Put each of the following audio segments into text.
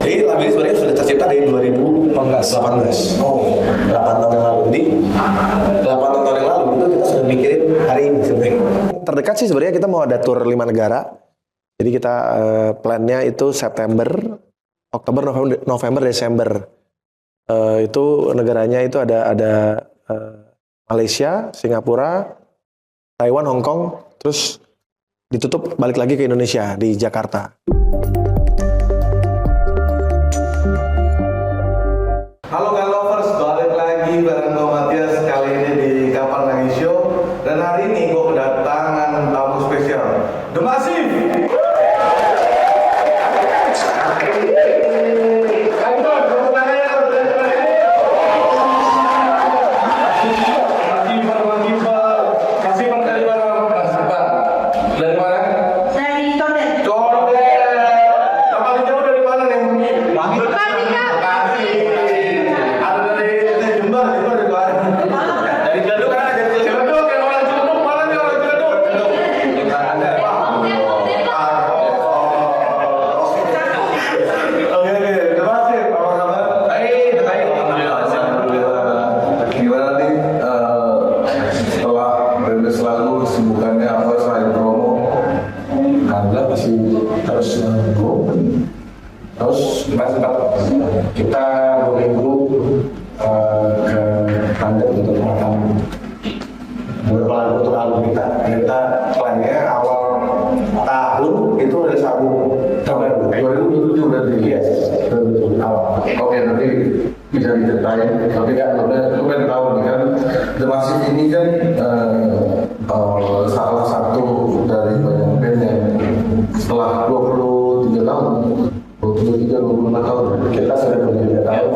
Jadi lagu ini sebenarnya sudah tercipta dari 2018. Oh, 8 tahun yang lalu. Jadi 8 tahun yang lalu itu kita sudah mikirin hari ini sebenarnya. Terdekat sih sebenarnya kita mau ada tour 5 negara. Jadi kita plannya itu September, Oktober, November, Desember. Itu negaranya itu ada Malaysia, Singapura, Taiwan, Hong Kong, terus ditutup balik lagi ke Indonesia di Jakarta. Halo Galovers, balik lagi bareng gue Matias kali ini di Kapan Nangis Show. Dan hari ini gue kedatangan tamu spesial, The Massive. Kita 2 minggu ke London untuk makan beberapa lagu untuk album kita. Kita plannya awal tahun itu ada album tahun 2007 berarti ya. Awal. Oke, nanti bisa diceritain. Tapi kan lu kan tahu nih kan, The Massive ini kan salah satu dari banyak band yang setelah 23 tahun 23-25 tahun Kita sudah 23 tahun,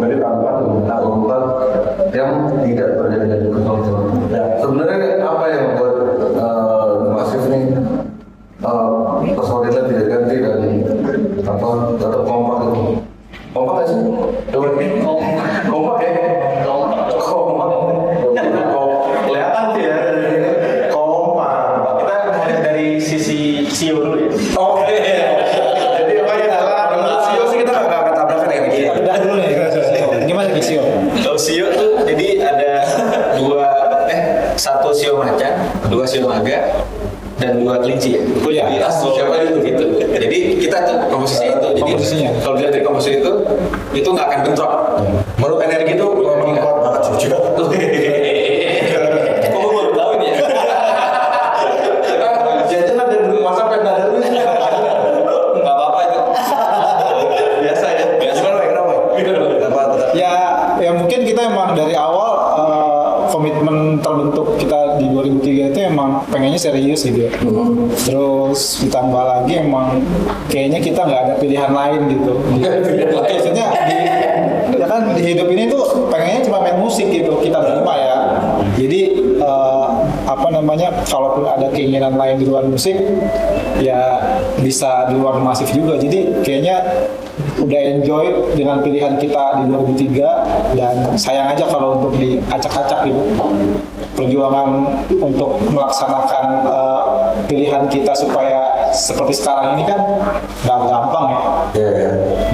dari tahun 4 yang tidak berada di penonton. Sebenarnya apa yang membuat Massive ini personilnya tidak ganti dan apa tetap kompak itu? Kompak nggak sih? Kompak ya? Kompak. Kelihatan sih ya kompak. Kita mulai dari sisi Sio dulu ya. Oke. Jadi apa ya? Kalau Sio sih kita nggak tabrakan ya. Udah dulu nih. Gimana nih Sio? Kalau Sio tuh jadi ada satu Sio macan, 2 Sio naga, dan 2 kelinci ya. Jadi siapa itu gitu. Jadi kita tuh komposisi itu. Jadi kalau dilihat dari komposisi itu nggak akan bentrok. Menurut energi itu memang kuat banget sih. Kamu baru tahu ini ya? Jajan ada dulu masa pengen ada dulu. Nggak apa-apa itu. Biasa ya. Kenapa? Ya mungkin kita emang dari awal komitmen terbentuk kita di 2003 itu emang pengennya serius gitu ya. Terus ditambah lagi emang kayaknya kita nggak ada pilihan lain gitu. Maksudnya ya kan di hidup ini tuh pengennya cuma main musik gitu, kita berdua ya. Jadi kalaupun ada keinginan lain di luar musik ya bisa di luar Massive juga. Jadi kayaknya udah enjoy dengan pilihan kita di 2003 dan sayang aja kalau untuk diacak-acak gitu. Perjuangan untuk melaksanakan pilihan kita supaya seperti sekarang ini kan nggak gampang ya.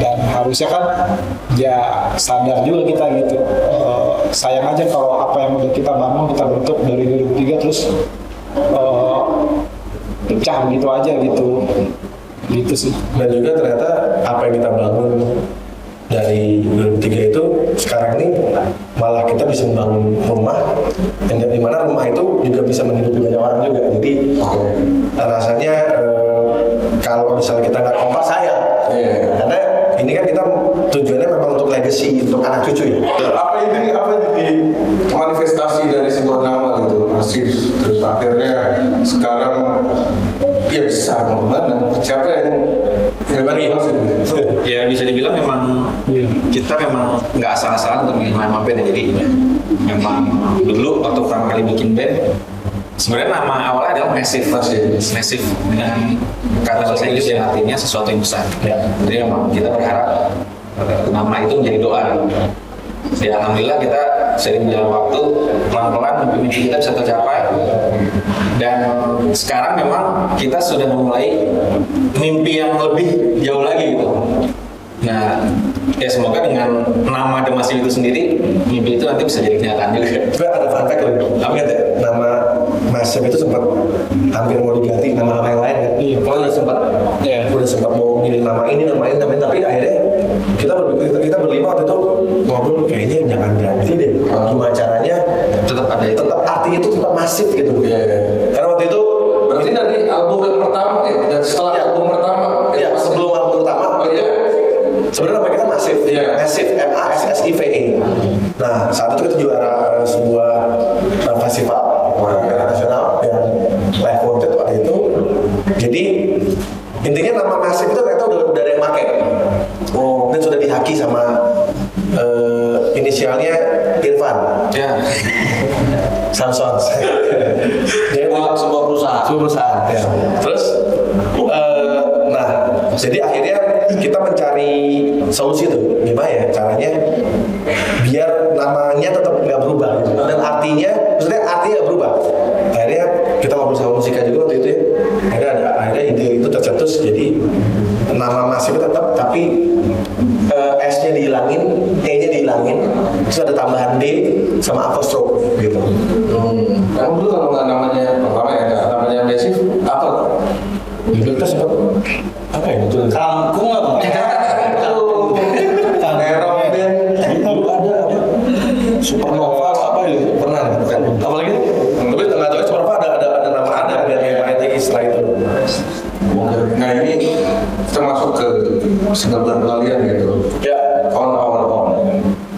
Dan harusnya kan ya sadar juga kita gitu. Sayang aja kalau apa yang udah kita bangun, kita bentuk dari 2003 terus pecah gitu aja gitu sih. Dan juga ternyata apa yang kita bangun dari 2003 itu sekarang ini malah kita bisa membangun rumah dan di mana rumah itu juga bisa menghidupi banyak orang juga. Jadi rasanya kalau misalnya kita nggak kompak sayang. Karena ini kan kita tujuannya memang untuk legacy untuk anak cucu ya. Apa ini manifestasi dari sebuah nama gitu masih terus akhirnya sekarang ya bisa mana siapa yang Ya bisa dibilang memang kita memang nggak asal-asalan untuk bikin nama band ya. Jadi memang dulu waktu pertama kali bikin band sebenarnya nama awalnya adalah Massive dengan kata bahasa Inggris yang artinya sesuatu yang besar. Jadi memang kita berharap nama itu menjadi doa. Ya alhamdulillah kita sering berjalan waktu pelan-pelan mimpi kita bisa tercapai. Dan sekarang memang kita sudah memulai mimpi yang lebih jauh lagi gitu. Nah, ya semoga dengan nama The Massive itu sendiri, mimpi itu nanti bisa jadi kenyataan juga. Gue ada fun fact loh. Apa ya? Nama Massive itu sempat hampir mau diganti nama-nama yang lain kan? Iya. Kalau udah sempat, udah sempat mau milih nama ini, tapi akhirnya kita berlima waktu itu ngobrol kayaknya jangan ganti deh. Gimana caranya? Tetap ada itu. Tetap artinya itu tetap masif gitu. Karena waktu itu Berarti dari album yang pertama ya, dan setelah album pertama, ya sebelum album pertama itu sebenarnya nama kita Massive, Massive MASSIVE. Nah saat itu kita juara sebuah festival internasional yang Live Wanted waktu itu. Jadi intinya nama Massive itu ternyata udah ada yang pakai. Dan sudah dihaki sama inisialnya Irfan. Ya. Samson. Jadi sebuah perusahaan. Ya. Terus, nah, jadi akhirnya kita mencari solusi tuh, gimana ya caranya biar namanya tetap nggak berubah gitu. Dan artinya nggak berubah. Akhirnya kita ngobrol sama Musika juga waktu itu ya. Akhirnya ide itu tercetus jadi nama Massive tetap tapi S-nya dihilangin, E-nya dihilangin, terus ada tambahan D sama apostrophe gitu. Kamu dulu kalau nggak namanya pertama ya, namanya Massive apa? Dulu kita sempat apa ya betul? Kangkung apa? Nerok dan dulu ada apa? Supernova apa itu pernah kan? Apalagi tapi nggak tahu Supernova ada nama yang lain lagi setelah itu. Nah ini kita masuk ke sebentar kalian gitu. Ya. On our own.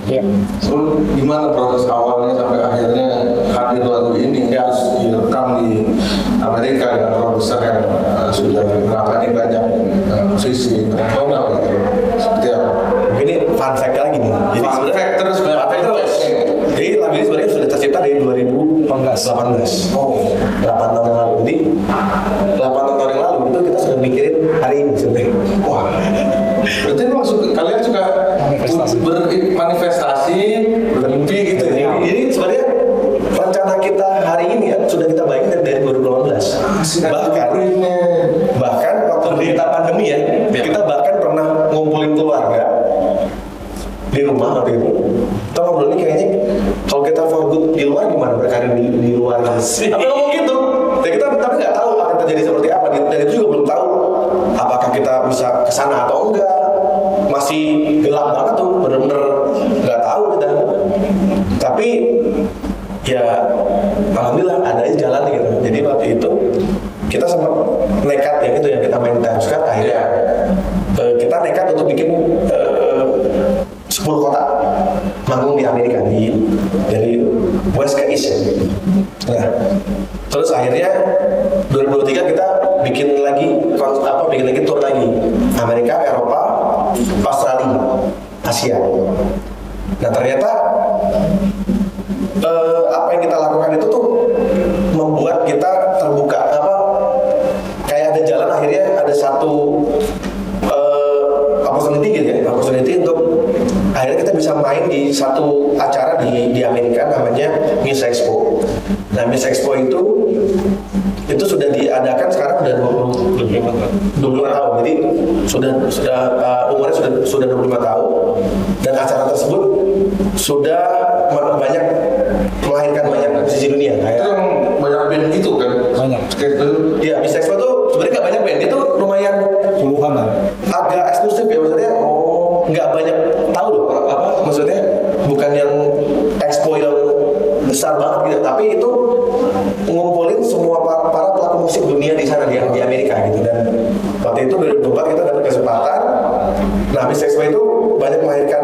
Ya. So, gimana proses awalnya sampai akhirnya hadir lagu ini harus direkam di Amerika dengan produser yang sudah menangani banyak musisi internasional gitu. Seperti apa? Ini fun fact lagi nih. Jadi Fun fact terus fun fact terus. Jadi lagu ini sebenarnya sudah tercipta dari 2018. Oh, 8 tahun yang lalu. Jadi 8 tahun yang lalu itu kita sudah mikirin hari ini sebenarnya. wah. Berarti ini maksud kalian suka bermanifestasi, bermimpi gitu ya? Jadi sebenarnya rencana kita hari ini ya sudah kita bayangin dari 2018. Bahkan waktu kita pandemi ya, kita bahkan pernah ngumpulin keluarga di rumah waktu itu. Kita ngobrol ini kayaknya kalau kita for good di luar gimana berkarir di luar. Tapi ngomong gitu. Ya kita tapi nggak tahu akan terjadi seperti apa dan itu juga belum tahu apakah kita bisa kesana atau enggak. Masih gelap banget tuh, bener-bener nggak tahu kita. Tapi ya alhamdulillah ada aja jalan gitu. Jadi waktu itu kita sempat nekat yang itu yang kita main Timescale akhirnya kita nekat untuk bikin 10 kota manggung di Amerika dari West ke East. Nah, terus akhirnya 2023 kita bikin lagi tour lagi Amerika, Eropa, Australia, Asia. Nah ternyata apa yang kita lakukan itu tuh membuat kita terbuka kayak ada jalan akhirnya ada satu opportunity untuk akhirnya kita bisa main di satu acara di Amerika namanya Music Expo. Nah Music Expo itu sudah diadakan sekarang udah 25 tahun. Jadi sudah umurnya sudah 25 tahun dan acara tersebut sudah melahirkan banyak musisi dunia. Itu yang banyak band itu kan? Banyak. Gitu. Iya, Music Expo tuh sebenarnya nggak banyak band, itu lumayan Puluhan lah. agak eksklusif ya maksudnya. Nggak banyak tahu loh maksudnya bukan yang expo yang besar banget gitu, tapi itu ngumpulin semua para pelaku musik dunia di sana di Amerika gitu. Dan waktu itu 2024 kita dapat kesempatan. Nah, Music Expo itu banyak melahirkan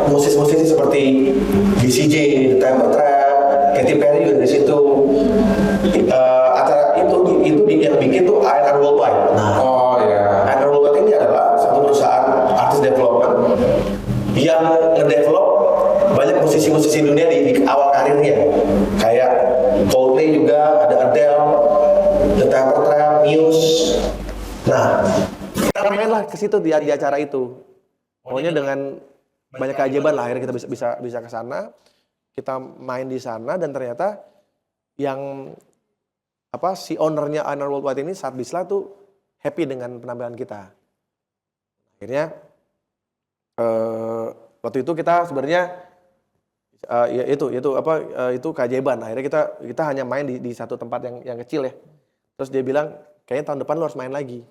musisi-musisi seperti BCJ, The Temple Trap, Katy Perry juga di situ. Acara itu yang bikin tuh A&R Worldwide. Nah, Oh ya. A&R Worldwide ini adalah satu perusahaan artis development yang ngedevelop banyak musisi-musisi dunia di awal karirnya. Kayak Coldplay juga, ada Adele, The Temple Trap, Muse. Nah, kita mainlah ke situ di acara itu. Pokoknya dengan banyak keajaiban lah akhirnya kita bisa ke sana. Kita main di sana dan ternyata yang si ownernya A&R Worldwide ini Sat Bisla tuh happy dengan penampilan kita. Akhirnya waktu itu kita sebenarnya ya itu keajaiban. Akhirnya kita hanya main di satu tempat yang kecil ya. Terus dia bilang kayaknya tahun depan lo harus main lagi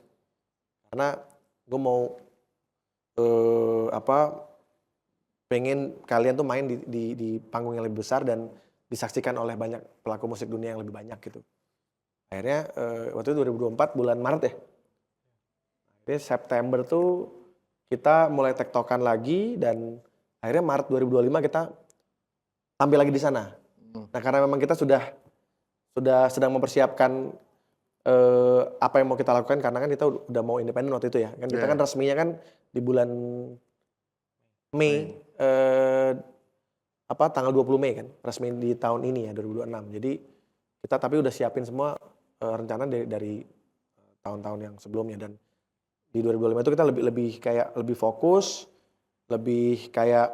karena gue mau pengen kalian tuh main di panggung yang lebih besar dan disaksikan oleh banyak pelaku musik dunia yang lebih banyak gitu. Akhirnya waktu itu 2024 bulan Maret ya. Akhirnya September tuh kita mulai tektokan lagi dan akhirnya Maret 2025 kita tampil lagi di sana. Nah karena memang kita sudah sedang mempersiapkan apa yang mau kita lakukan karena kan kita udah mau independen waktu itu ya. Kan kita kan resminya kan di bulan Mei tanggal 20 Mei kan resmi di tahun ini ya 2026. Jadi kita tapi udah siapin semua rencana dari tahun-tahun yang sebelumnya dan di 2025 itu kita lebih fokus, lebih kayak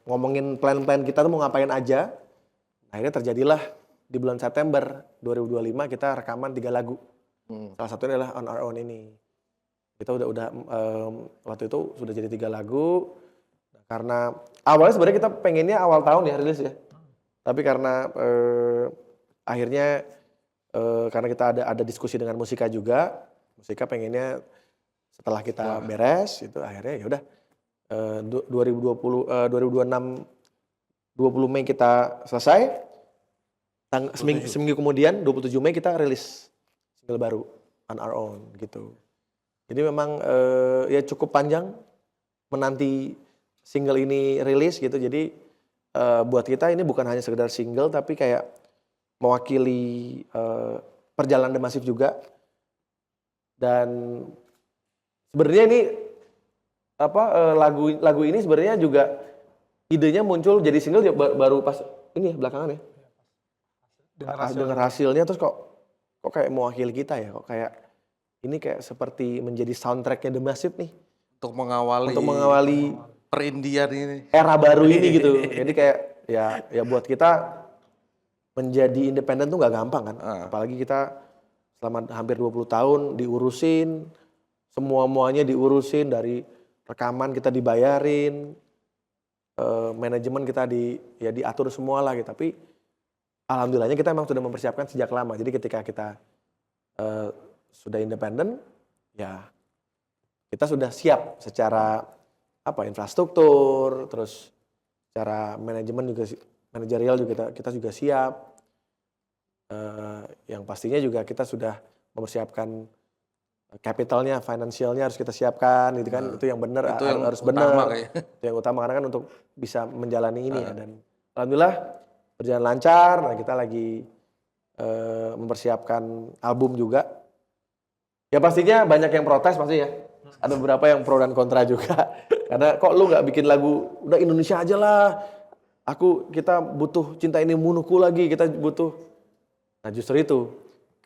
ngomongin plan-plan kita tuh mau ngapain aja. Akhirnya terjadilah di bulan September 2025 kita rekaman 3 lagu. Salah satunya adalah On Our Own ini. Kita udah waktu itu sudah jadi 3 lagu. Karena awalnya sebenarnya kita pengennya awal tahun ya rilis ya. Tapi karena akhirnya karena kita ada diskusi dengan Musika juga. Musika pengennya setelah kita beres itu akhirnya ya udah 2026 20 Mei kita selesai. Seminggu kemudian 27 Mei kita rilis single baru On Our Own gitu. Jadi memang ya cukup panjang menanti single ini rilis gitu. Jadi buat kita ini bukan hanya sekedar single tapi kayak mewakili perjalanan The Massive juga. Dan sebenarnya ini lagu ini sebenarnya juga idenya muncul jadi single baru pas ini ya belakangan ya. Dengar hasilnya terus kok kayak mewakili kita ya, kok kayak ini kayak seperti menjadi soundtracknya The Massive nih Untuk mengawali perindian ini. Era baru ini gitu. Jadi kayak ya buat kita menjadi independen tuh nggak gampang kan. Apalagi kita selama hampir 20 tahun diurusin, semuanya diurusin dari rekaman kita dibayarin, manajemen kita diatur semua lah gitu. Tapi alhamdulillahnya kita memang sudah mempersiapkan sejak lama. Jadi ketika kita sudah independen, ya kita sudah siap secara infrastruktur, terus secara manajemen juga manajerial juga kita juga siap. Yang pastinya juga kita sudah mempersiapkan capitalnya, finansialnya harus kita siapkan, gitu kan? Itu yang benar, harus benar. Itu yang utama karena kan untuk bisa menjalani ini ya. Dan alhamdulillah berjalan lancar. Nah kita lagi mempersiapkan album juga. Ya pastinya banyak yang protes pasti ya. Ada beberapa yang pro dan kontra juga. Karena kok lu nggak bikin lagu udah Indonesia aja lah. Kita butuh Cinta Ini Bunuhku lagi. Kita butuh. Nah justru itu.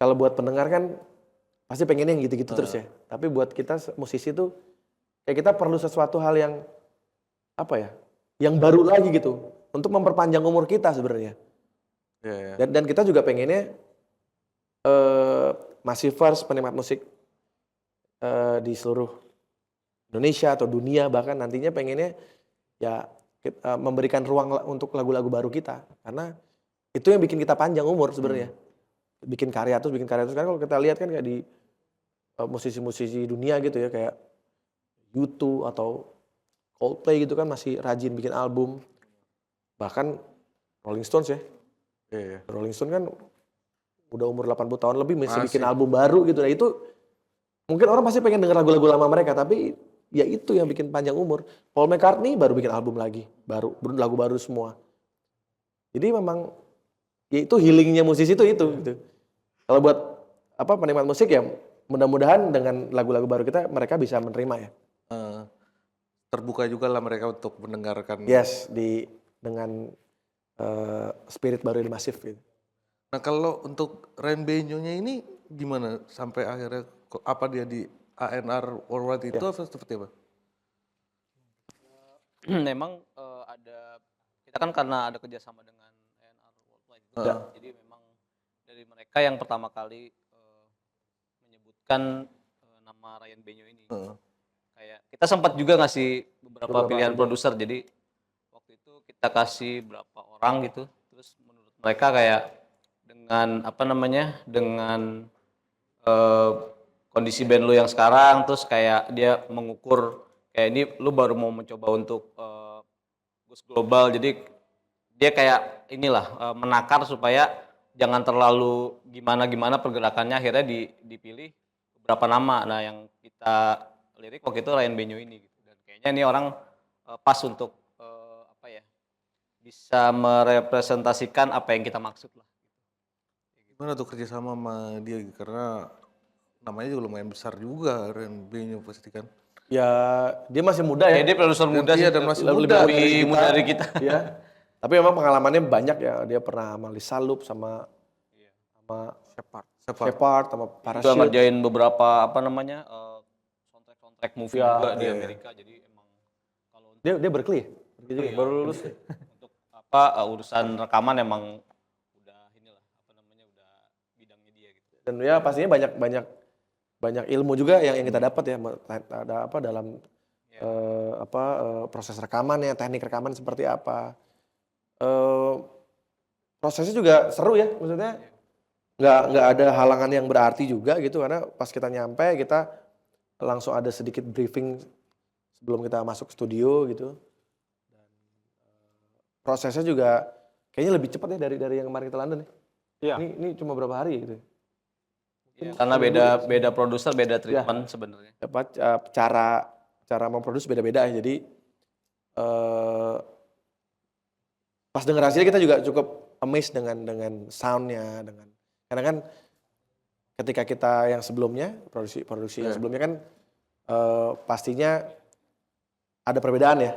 Kalau buat pendengar kan pasti pengennya yang gitu-gitu terus ya. Tapi buat kita musisi tuh kayak kita perlu sesuatu hal yang yang baru lagi gitu untuk memperpanjang umur kita sebenarnya. Dan kita juga pengennya Massivers, penikmat musik di seluruh Indonesia atau dunia bahkan nantinya pengennya ya memberikan ruang untuk lagu-lagu baru kita karena itu yang bikin kita panjang umur sebenarnya. Bikin karya terus kan kalau kita lihat kan kayak di musisi-musisi dunia gitu ya kayak U2 atau Coldplay gitu kan masih rajin bikin album. Bahkan Rolling Stones ya. Rolling Stones kan udah umur 80 tahun lebih masih bikin album baru gitu. Nah itu mungkin orang pasti pengen denger lagu-lagu lama mereka tapi ya itu yang bikin panjang umur. Paul McCartney baru bikin album lagi, lagu baru semua. Jadi memang ya itu healingnya musisi itu gitu. Kalau buat penikmat musik ya mudah-mudahan dengan lagu-lagu baru kita mereka bisa menerima ya. Terbuka juga lah mereka untuk mendengarkan. Yes, dengan spirit baru di Massive gitu. Nah kalau untuk Ryan Benyo-nya ini gimana sampai akhirnya apa dia di A&R Worldwide itu atau seperti apa? Memang kita kan karena ada kerjasama dengan A&R Worldwide juga, jadi memang dari mereka yang pertama kali menyebutkan nama Ryan Benyo ini. Kayak kita sempat juga ngasih beberapa pilihan produser. Jadi waktu itu kita kasih berapa orang gitu, terus menurut mereka kayak dengan apa namanya, dengan kondisi band lu yang sekarang, terus kayak dia mengukur kayak ini lu baru mau mencoba untuk Gus global, jadi dia kayak inilah menakar supaya jangan terlalu gimana pergerakannya, akhirnya dipilih beberapa nama. Nah yang kita lirik waktu itu Ryan Benyo ini gitu. Dan kayaknya ini orang pas untuk apa ya, bisa merepresentasikan apa yang kita maksud lah. Gimana tuh kerjasama sama dia? Karena namanya juga lumayan besar juga, Ren Benyo pasti kan. Ya dia masih muda ya. Dia produser muda sih, dan masih lebih muda dari kita. Ya. Tapi memang pengalamannya banyak ya. Dia pernah sama Lisa Loop sama Shepard sama Juga Parachute. ngerjain beberapa apa namanya soundtrack movie juga di Amerika. Jadi emang kalau Dia Berkeley ya? baru lulus untuk apa urusan rekaman emang udah inilah apa namanya udah bidangnya dia gitu. Dan ya pastinya banyak ilmu juga yang kita dapat ya. Ada apa dalam proses rekamannya, teknik rekaman seperti apa. Prosesnya juga seru ya, maksudnya nggak ada halangan yang berarti juga gitu, karena pas kita nyampe kita langsung ada sedikit briefing sebelum kita masuk studio gitu. Dan prosesnya juga kayaknya lebih cepat ya dari yang kemarin kita London ya. Iya. Ini cuma berapa hari gitu. Ya, karena beda produser, beda treatment sebenarnya. Apa cara memproduksi beda-beda ya. Jadi pas denger hasilnya kita juga cukup amazed dengan soundnya, karena kan ketika kita yang sebelumnya produksi yang sebelumnya kan pastinya ada perbedaan ya,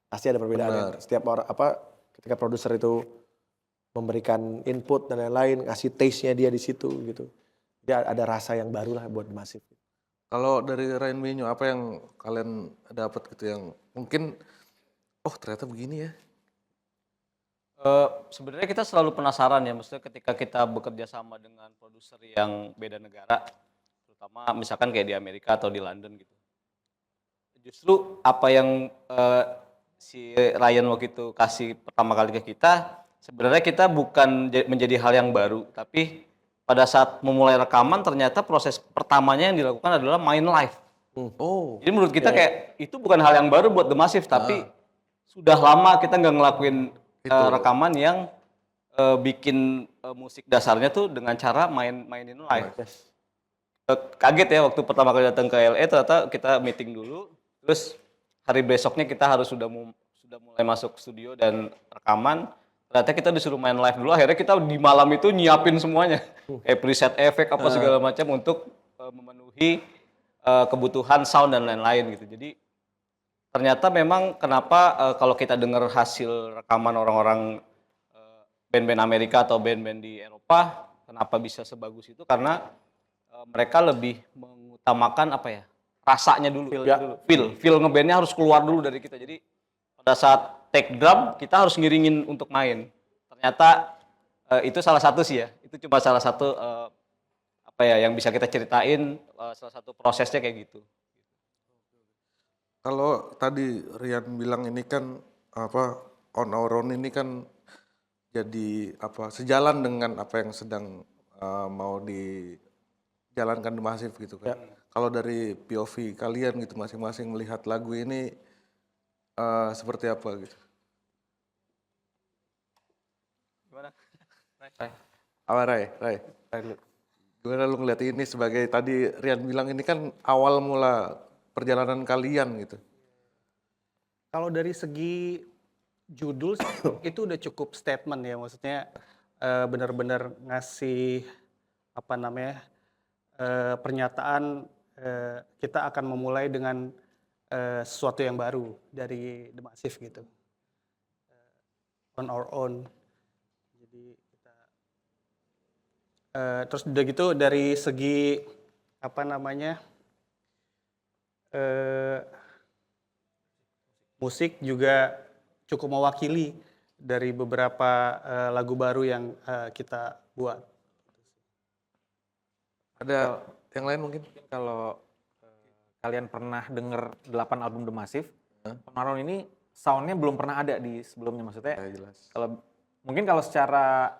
pasti ada perbedaan ya. Setiap orang ketika produser itu memberikan input dan lain-lain, ngasih taste-nya dia di situ gitu, dia ada rasa yang baru lah buat Massive. Kalau dari Ryan Benyo apa yang kalian dapat gitu yang mungkin ternyata begini ya? Sebenarnya kita selalu penasaran ya, maksudnya ketika kita bekerja sama dengan produser yang beda negara, terutama misalkan kayak di Amerika atau di London gitu. Justru apa yang si Ryan waktu itu kasih pertama kali ke kita, sebenarnya kita bukan menjadi hal yang baru, tapi pada saat memulai rekaman ternyata proses pertamanya yang dilakukan adalah main live. Jadi menurut kita kayak itu bukan hal yang baru buat The Massive, tapi sudah lama kita nggak ngelakuin rekaman yang bikin musik dasarnya tuh dengan cara mainin live. Kaget ya waktu pertama kali datang ke LA, ternyata kita meeting dulu, terus hari besoknya kita harus sudah mulai masuk studio dan rekaman. Ternyata kita disuruh main live dulu, akhirnya kita di malam itu nyiapin semuanya, kayak preset efek apa segala macam untuk memenuhi kebutuhan sound dan lain-lain gitu. Jadi ternyata memang kenapa kalau kita dengar hasil rekaman orang-orang band-band Amerika atau band-band di Eropa, kenapa bisa sebagus itu? Karena mereka lebih mengutamakan apa ya, rasanya dulu, feel ngebandnya harus keluar dulu dari kita. Jadi pada saat take drum kita harus ngiringin untuk main. Ternyata itu salah satu sih ya, itu cuma salah satu apa ya yang bisa kita ceritain, salah satu prosesnya kayak gitu. Kalau tadi Rian bilang ini kan On Our Own ini kan jadi sejalan dengan apa yang sedang mau dijalankan The Massive gitu kan. Kalau dari POV kalian gitu masing-masing melihat lagu ini seperti apa gitu? Gimana? Ray. Gimana lu ngeliat ini sebagai tadi Rian bilang ini kan awal mula perjalanan kalian gitu. Kalau dari segi judul itu udah cukup statement ya, maksudnya benar-benar ngasih pernyataan kita akan memulai dengan sesuatu yang baru dari The Massive gitu, On Our Own. Jadi kita terus udah gitu dari segi musik juga cukup mewakili dari beberapa lagu baru yang kita buat. Ada yang lain mungkin? Kalau kalian pernah denger 8 album The Massive, On Our Own ini soundnya belum pernah ada di sebelumnya, maksudnya. Ya, jelas. Kalau secara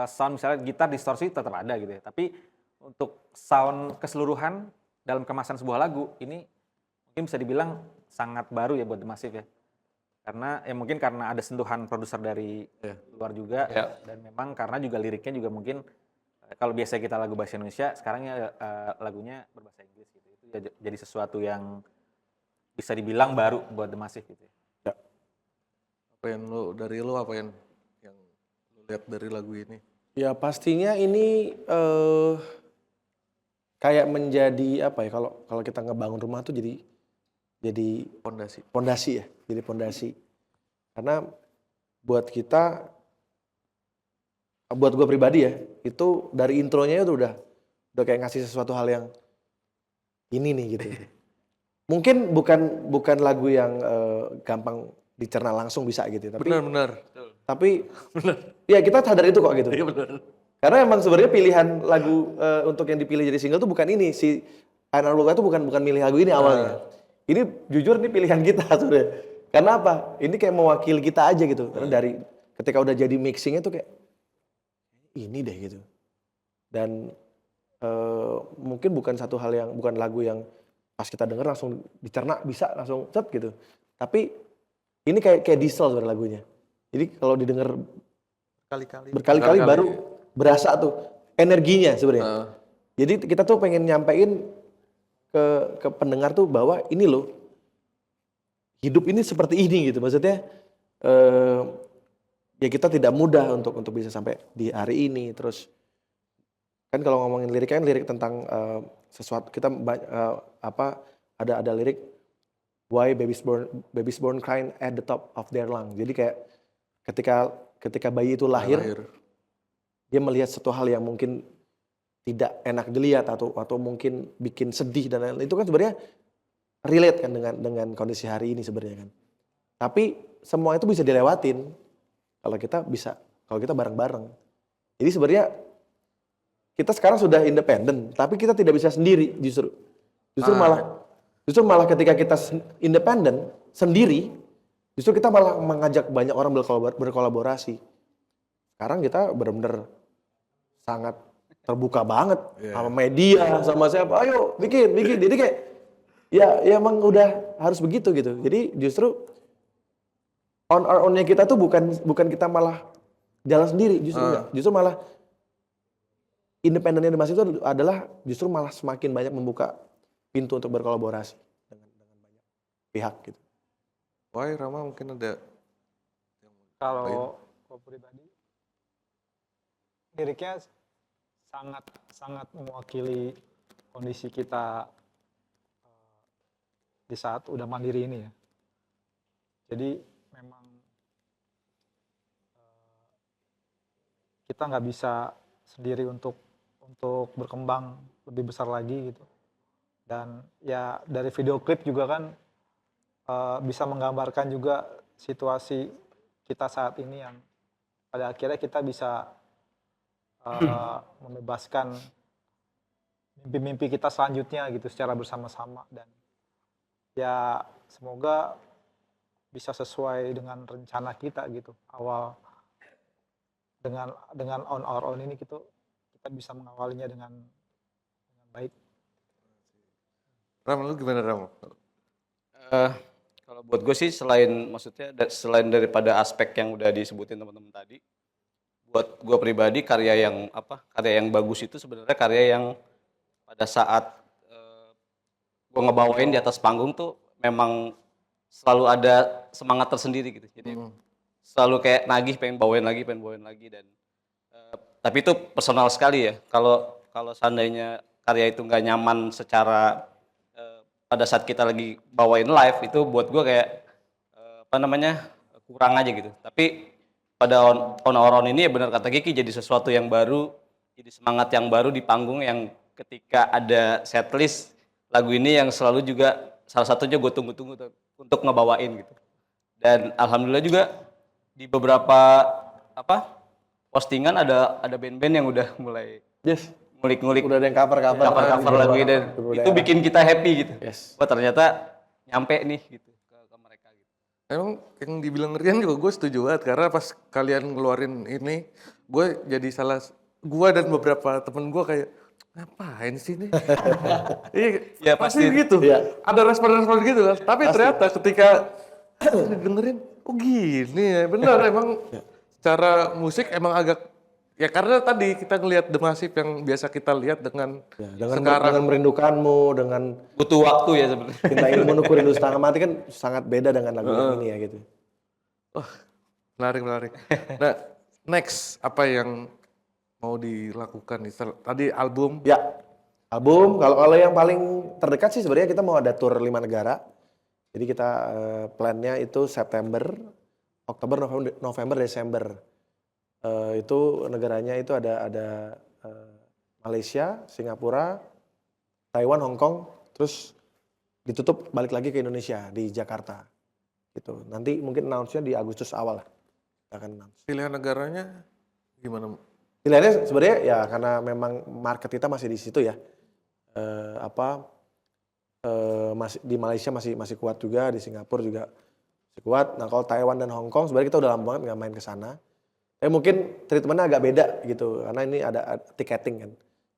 sound misalnya gitar distorsi tetap ada gitu ya, tapi untuk sound keseluruhan dalam kemasan sebuah lagu ini mungkin bisa dibilang sangat baru ya buat The Massive ya. Karena ya mungkin karena ada sentuhan produser dari luar juga dan memang karena juga liriknya juga mungkin kalau biasa kita lagu bahasa Indonesia, sekarang ya lagunya berbahasa Inggris gitu. Itu jadi sesuatu yang bisa dibilang baru buat The Massive gitu ya. Apa yang dari lu apa yang lu lihat dari lagu ini? Ya pastinya ini kayak menjadi apa ya, kalau kita ngebangun rumah tuh jadi pondasi ya, jadi pondasi. Karena buat gue pribadi ya, itu dari intronya itu udah kayak ngasih sesuatu hal yang ini nih gitu. Mungkin bukan lagu yang gampang dicerna langsung bisa gitu, tapi Benar. tapi ya kita sadar itu kok gitu. Iya benar. Karena emang sebenarnya pilihan lagu untuk yang dipilih jadi single tuh bukan ini, si Anar Boga itu bukan milih lagu ini awalnya. Ini jujur ini pilihan kita sebenarnya. Karena apa? Ini kayak mewakili kita aja gitu. Karena dari ketika udah jadi mixingnya tuh kayak ini deh gitu. Dan mungkin bukan lagu yang pas kita denger langsung dicerna bisa langsung set gitu. Tapi ini kayak diesel sebenarnya lagunya. Jadi kalau didengar berkali-kali baru berasa tuh energinya sebenarnya. Jadi kita tuh pengen nyampein ke pendengar tuh bahwa ini loh hidup ini seperti ini gitu. Maksudnya ya kita tidak mudah untuk bisa sampai di hari ini. Terus kan kalau ngomongin lirik kan lirik tentang sesuatu kita ada lirik why babies born crying at the top of their lung. Jadi kayak ketika bayi itu lahir, dia melihat satu hal yang mungkin tidak enak dilihat atau mungkin bikin sedih dan lain-lain. Itu kan sebenarnya relate kan dengan kondisi hari ini sebenarnya kan. Tapi semua itu bisa dilewatin kalau kita bareng-bareng. Jadi sebenarnya kita sekarang sudah independen, tapi kita tidak bisa sendiri justru malah ketika kita independen sendiri, justru kita malah mengajak banyak orang berkolaborasi. Sekarang kita benar-benar sangat terbuka banget sama media, sama siapa, ayo bikin. Jadi kayak ya emang udah harus begitu gitu. Jadi justru on our own-nya kita tuh bukan kita malah jalan sendiri, justru enggak. Justru malah independennya Mas itu adalah justru malah semakin banyak membuka pintu untuk berkolaborasi dengan banyak pihak gitu. Why Rama mungkin ada Kalau pribadi liriknya sangat mewakili kondisi kita di saat udah mandiri ini ya. Jadi memang kita nggak bisa sendiri untuk berkembang lebih besar lagi gitu. Dan ya dari video klip juga kan bisa menggambarkan juga situasi kita saat ini yang pada akhirnya kita bisa membebaskan mimpi-mimpi kita selanjutnya gitu secara bersama-sama, dan ya semoga bisa sesuai dengan rencana kita gitu awal dengan on our own ini kita bisa mengawalinya dengan baik. Ram, lu gimana Ram? Kalau buat gue sih selain daripada aspek yang udah disebutin teman-teman tadi, buat gue pribadi karya yang bagus itu sebenarnya karya yang pada saat gue ngebawain di atas panggung tuh memang selalu ada semangat tersendiri gitu. Jadi selalu kayak nagih pengen bawain lagi dan tapi itu personal sekali ya. Kalau seandainya karya itu nggak nyaman secara pada saat kita lagi bawain live, itu buat gue kayak kurang aja gitu. Tapi pada on our own ini ya benar kata Kiki, jadi sesuatu yang baru, jadi semangat yang baru di panggung yang ketika ada setlist lagu ini yang selalu juga salah satunya gue tunggu-tunggu untuk ngebawain gitu. Dan alhamdulillah juga di beberapa postingan ada band-band yang udah mulai ngulik-ngulik, udah ada yang cover lagu ini, dan itu bikin kita happy gitu. Wah ternyata nyampe nih gitu ke mereka Emang yang dibilang Rian juga gue setuju banget karena pas kalian ngeluarin ini, gue jadi gue dan beberapa temen gue kayak ngapain sih ini? Iya, pasti gitu. Iya. Ada respon-respon gitu kan. Tapi ternyata ketika dengerin, oh gini ya, benar emang secara musik emang agak ya karena tadi kita ngelihat The Massive yang biasa kita lihat dengan Dengan merindukanmu, dengan Butuh waktu ya sebenarnya. cinta ilmu nukur rindu setengah mati kan sangat beda dengan lagu yang ini ya gitu. menarik. Nah, next apa yang mau dilakukan nih? Tadi album, Ya, album kalau yang paling terdekat sih sebenarnya kita mau ada tour 5 negara. Jadi kita plannya itu September, Oktober, November, Desember. Itu negaranya itu ada Malaysia, Singapura, Taiwan, Hong Kong, terus ditutup balik lagi ke Indonesia di Jakarta. Gitu. Nanti mungkin announce-nya di Agustus awal lah. Kita akan announce. pilihan negaranya gimana? Pilihannya sebenarnya ya karena memang market kita masih di situ ya. Masih di Malaysia masih kuat juga, di Singapura juga masih kuat. Nah kalau Taiwan dan Hong Kong sebenarnya kita udah lama banget nggak main ke sana. Tapi mungkin treatmentnya agak beda gitu karena ini ada tiketing kan.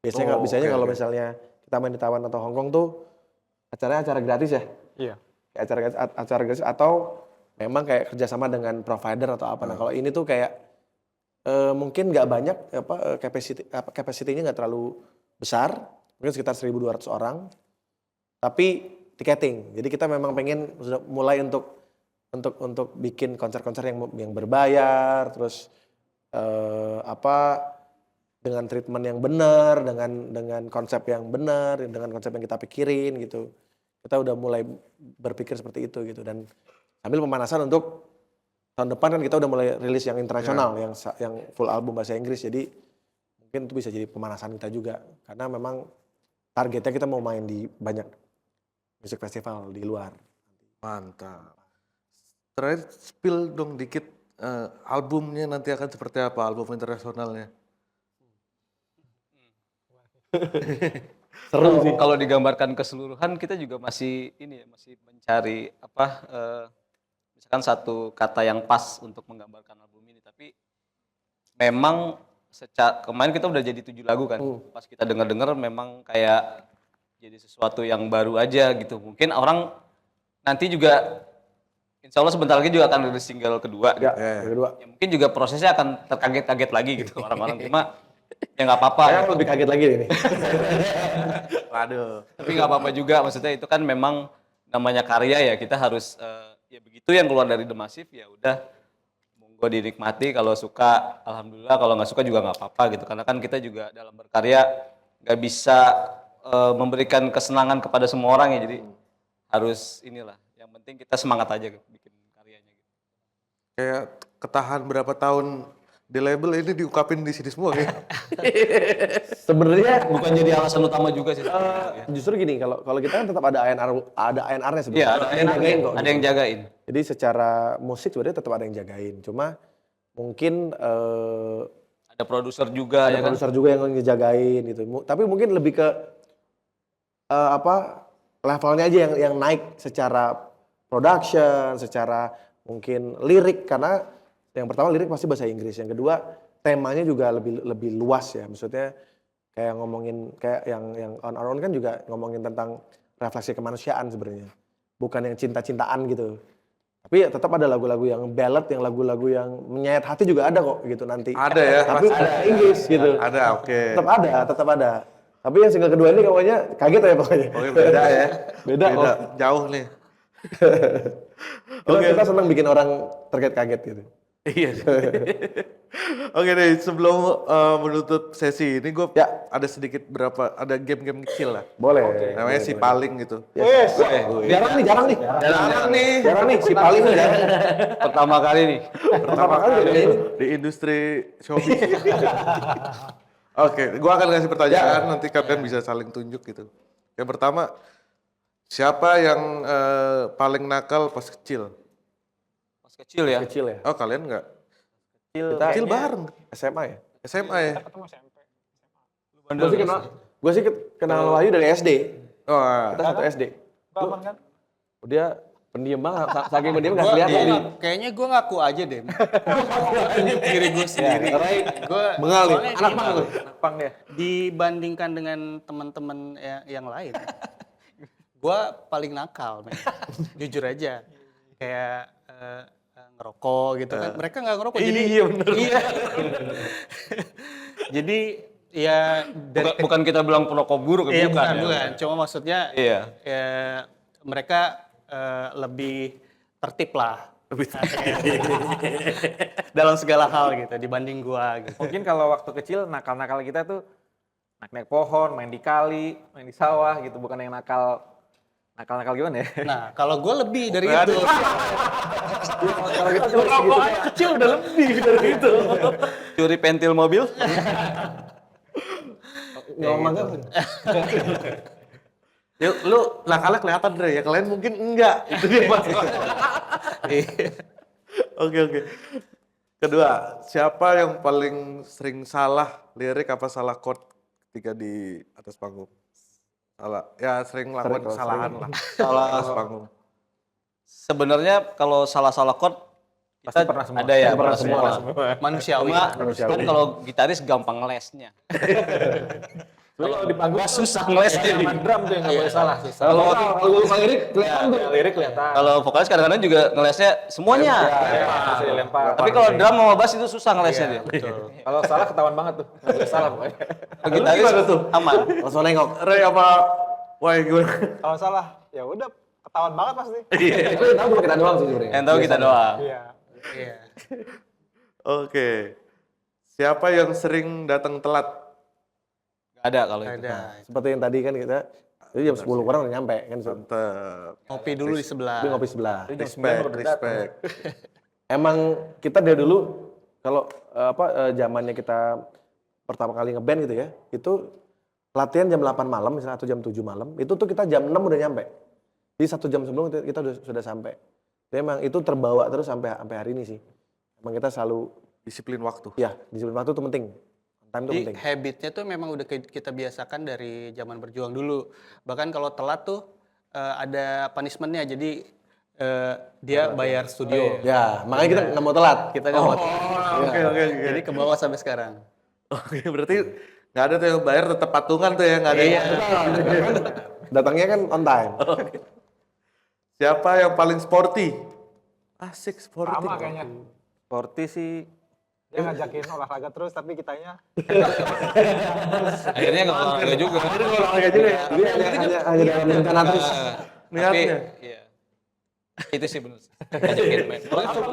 Biasanya kalau misalnya kita main di Taiwan atau Hong Kong tuh acara gratis ya. Iya. Acara gratis atau memang kayak kerjasama dengan provider atau apa. Nah kalau ini tuh kayak mungkin nggak banyak capacity-nya nggak terlalu besar, mungkin sekitar 1.200 orang. Tapi tiketing. Jadi kita memang pengen sudah mulai untuk bikin konser-konser yang berbayar, terus dengan treatment yang benar, dengan konsep yang benar, dengan konsep yang kita pikirin gitu. Kita udah mulai berpikir seperti itu gitu dan sambil pemanasan untuk tahun depan kan kita udah mulai rilis yang internasional, yang full album bahasa Inggris. Jadi mungkin itu bisa jadi pemanasan kita juga karena memang targetnya kita mau main di banyak musik festival di luar. Mantap. Terakhir spill dong dikit albumnya nanti akan seperti apa, album internasionalnya? Seru sih. Kalau digambarkan keseluruhan kita juga masih masih mencari misalkan satu kata yang pas untuk menggambarkan album ini. Tapi memang kemarin kita udah jadi 7 lagu kan. Pas kita dengar memang kayak jadi sesuatu yang baru aja gitu. Mungkin orang nanti juga insya Allah sebentar lagi juga akan rilis single kedua. Ya, Gitu. yang kedua. Ya, mungkin juga prosesnya akan terkaget-kaget lagi gitu orang-orang. Cuma ya nggak apa-apa. Saya lebih kaget lagi ini. Waduh. Tapi nggak apa-apa juga, maksudnya itu kan memang namanya karya ya, kita harus ya begitu yang keluar dari The Massive ya udah monggo dinikmati, kalau suka alhamdulillah, kalau nggak suka juga nggak apa-apa gitu, karena kan kita juga dalam berkarya nggak bisa memberikan kesenangan kepada semua orang ya, jadi harus inilah, yang penting kita semangat aja bikin karyanya gitu. Kayak ketahan berapa tahun di label ini diungkapin di sini semua kayak. Sebenarnya Bukan jadi alasan utama juga sih. justru gini, kalau kita kan tetap ada A&R-nya sebenarnya. Iya, ada yang jagain kok. Ada yang jagain. Jadi secara musik sebenarnya tetap ada yang jagain. Cuma mungkin Ada produser juga ada ya kan. produser juga yang ngejagain gitu. Tapi mungkin lebih ke levelnya aja yang naik secara production, secara mungkin lirik, karena yang pertama lirik pasti bahasa Inggris, yang kedua temanya juga lebih luas ya, maksudnya kayak ngomongin kayak yang On Our Own kan juga ngomongin tentang refleksi kemanusiaan sebenarnya, bukan yang cinta-cintaan gitu. Tapi ya tetap ada lagu-lagu yang ballad, yang lagu-lagu yang menyayat hati juga ada kok gitu nanti. Ada ya, Tapi pasti. ada Inggris gitu. Ada, oke. Tetap ada. Tapi yang single kedua ini pokoknya kaget ya pokoknya. Oke, beda ya. Beda. Jauh nih. Kita senang bikin orang terkaget-kaget gitu. Iya. Oke deh, sebelum menutup sesi ini gue ada sedikit ada game-game kecil lah. Boleh. Namanya si paling gitu. Yes. Jarang nih. Jarang nih si paling nih. Jarang. Pertama kali nih. Pertama kali ini. Di industri showbiz. Oke, gue akan ngasih pertanyaan, nanti kalian bisa saling tunjuk gitu. Yang pertama, siapa yang paling nakal pas kecil? Pas kecil ya. Kecil ya. Oh, kalian enggak? Kita Kecil bareng. SMA ya. SMA ya? Gue sih kenal Wahyu dari SD. Wah, Kita satu SD. Kapan kan? Dia Pendiam banget, saking pendiam nggak Gua, kelihatan. kayaknya gue ngaku aja deh. Diri gue sendiri. Gue Bengal nih, soalnya anak gini, pang lu. Pang dia. dibandingkan dengan teman-teman yang lain, gue paling nakal, men. Jujur aja. Kayak ngerokok gitu kan. Mereka nggak ngerokok. Jadi, Iya bener. Iya. Jadi ya Bukan kita bilang perokok buruk, iya, bukan. bukan. Cuma maksudnya Iya. ya, mereka lebih tertib lah. Dalam segala hal gitu dibanding gua gitu. Mungkin kalau waktu kecil nakal-nakal kita tuh naik pohon, main di kali, main di sawah gitu, bukan yang nakal gimana ya? Nah, kalau gua lebih dari itu. Kalau kita cuma segitu aja. Kecil udah lebih dari itu. Curi pentil mobil? Ngomong kan. Ya, lu nakalnya kelihatan Dre ya, kalian mungkin enggak. Itu dia masalah. Oke. Kedua, siapa yang paling sering salah lirik apa salah chord ketika di atas panggung? Salah, ya sering lakukan kesalahan lah. Salah atas panggung. Sebenarnya kalau salah-salah chord Pasti kita pernah semua. ada ya, Pasti pernah pernah semua. Manusiawi. Cuma kan kalau gitaris gampang ngelesnya. Kalau di panggung Susah ngelesnya. sama drum tuh yang nggak boleh salah. Kalau lirik kelihatan tuh. Lirik kelihatan. kalau vokalis kadang-kadang juga ngelesnya semuanya. Bisa dilempar. Tapi kalau drum sama bass itu susah ngelesnya dia. Kalau salah ketahuan banget tuh. Nggak boleh salah pokoknya. Kalau gitaris gimana tuh? aman. Langsung nengok. Re apa? Wah gimana? Kalau salah, ya udah ketahuan banget pasti. Itu yang tahu cuma kita doang sih sebenarnya. Yang tahu kita doang. Iya. Iya. Oke. Siapa yang sering datang telat? Gak ada kalau itu. Ada. Seperti yang tadi kan kita, itu jam 10 kurang udah nyampe kan. Mantap. Ngopi dulu di sebelah. Tapi ngopi sebelah. Respect. Emang kita dari dulu kalau zamannya kita pertama kali ngeband gitu ya, itu latihan jam 8 malam misalnya atau jam 7 malam, itu tuh kita jam 6 udah nyampe. Jadi 1 jam sebelum kita sudah sampai. Jadi emang itu terbawa terus sampai hari ini sih. Emang kita selalu Disiplin waktu. ya disiplin waktu itu penting. Time itu Jadi penting. habitnya tuh memang udah kita biasakan dari zaman berjuang dulu. Bahkan kalau telat tuh ada punishmentnya. Jadi dia bayar studio. Ya, makanya kita nggak mau telat. Kita nggak mau. Oke. Jadi ke bawah sampai sekarang. Oke, berarti nggak ada tuh yang bayar tetap patungan tuh ya, nggak ada. Iya. Datangnya kan on time. Siapa yang paling sporty? Asik sporty. Sama kayaknya. Sporty sih Dia ngajakin olahraga terus tapi kitanya Akhirnya nggak olahraga juga. Olahraga juga ya. Jadi hanya dalam rencana terus. Tapi Niatnya. iya. Itu sih benar. Ngajakin main.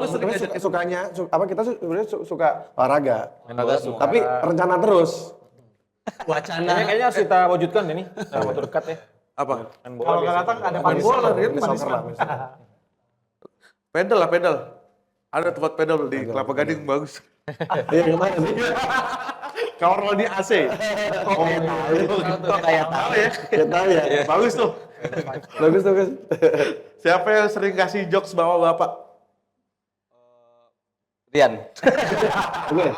Sebenarnya sukanya, kita sebenarnya suka olahraga. Olahraga semua. Tapi rencana terus. Wacana. kayaknya harus kita wujudkan ini dalam waktu dekat ya. Apa? Main bola kalau nggak biasa. datang ada Main bola, punishment. soccer lah. Pedal lah, pedal. Ada tempat pedal di Kelapa Gading bagus. Iya, gimana sih? Kamar mandi AC. Oh, kayak tahu ya. ya tahu ya. Bagus tuh. Bagus. Siapa yang sering kasih jokes bawa bapak? Rian. Gue.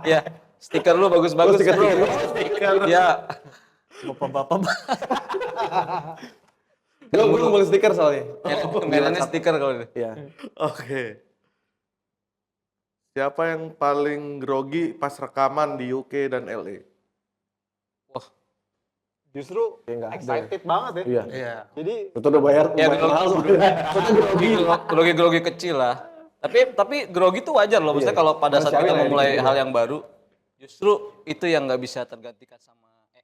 Iya. Stiker lu bagus-bagus. Stiker lu. Iya. Bapak-bapak. Gue ngumpulin stiker soalnya. Mainannya stiker kalau itu. Iya. Oke. Siapa yang paling grogi pas rekaman di UK dan LA? Justru Ya, nggak ada. excited banget ya. Iya. Iya. Jadi Itu udah bayar Ya, mahal soalnya. grogi kecil lah. Tapi grogi itu wajar loh. Maksudnya kalau pada saat kita memulai hal yang baru, justru itu yang nggak bisa tergantikan sama AI.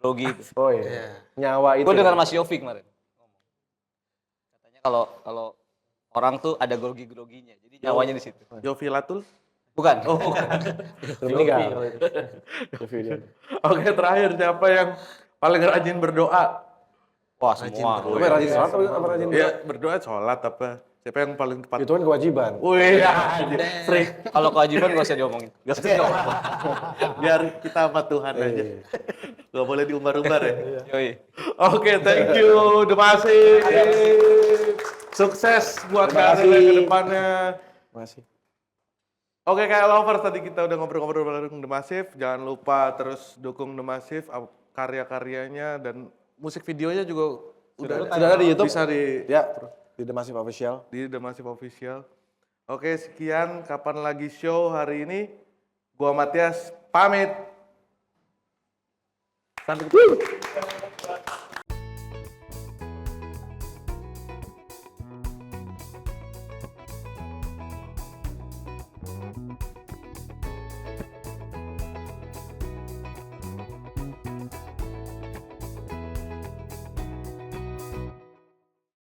Grogi itu. Oh iya. Nyawa itu. Gue dengar Mas Yofi kemarin ngomong. Katanya kalau orang tuh ada groginya. Jadi nyawanya di situ. Yofi Latul. Bukan. Oh, bukan. Meninggal. Oke, terakhir siapa yang paling rajin berdoa? Wah, semua. Lu rajin sholat apa rajin berdoa? Iya, berdoa sholat apa? Siapa yang paling tepat? Itu kan kewajiban. Wih, sering. Kalau kewajiban gak usah diomongin. Gak usah diomongin. Biar kita sama Tuhan aja. Gak boleh diumbar-umbar ya. Yoi. Oke, thank you. The Massive. Sukses buat karir ke depannya. Makasih. Oke, kayak lovers tadi kita udah ngobrol-ngobrol bareng The Massive. Jangan lupa terus dukung The Massive, karya-karyanya dan musik videonya juga Udah ada di YouTube? Bisa Ya, di The Massive Official. di The Massive Official. Oke, sekian Kapan Lagi Show hari ini. Gua Matias pamit. Sampai ketemu.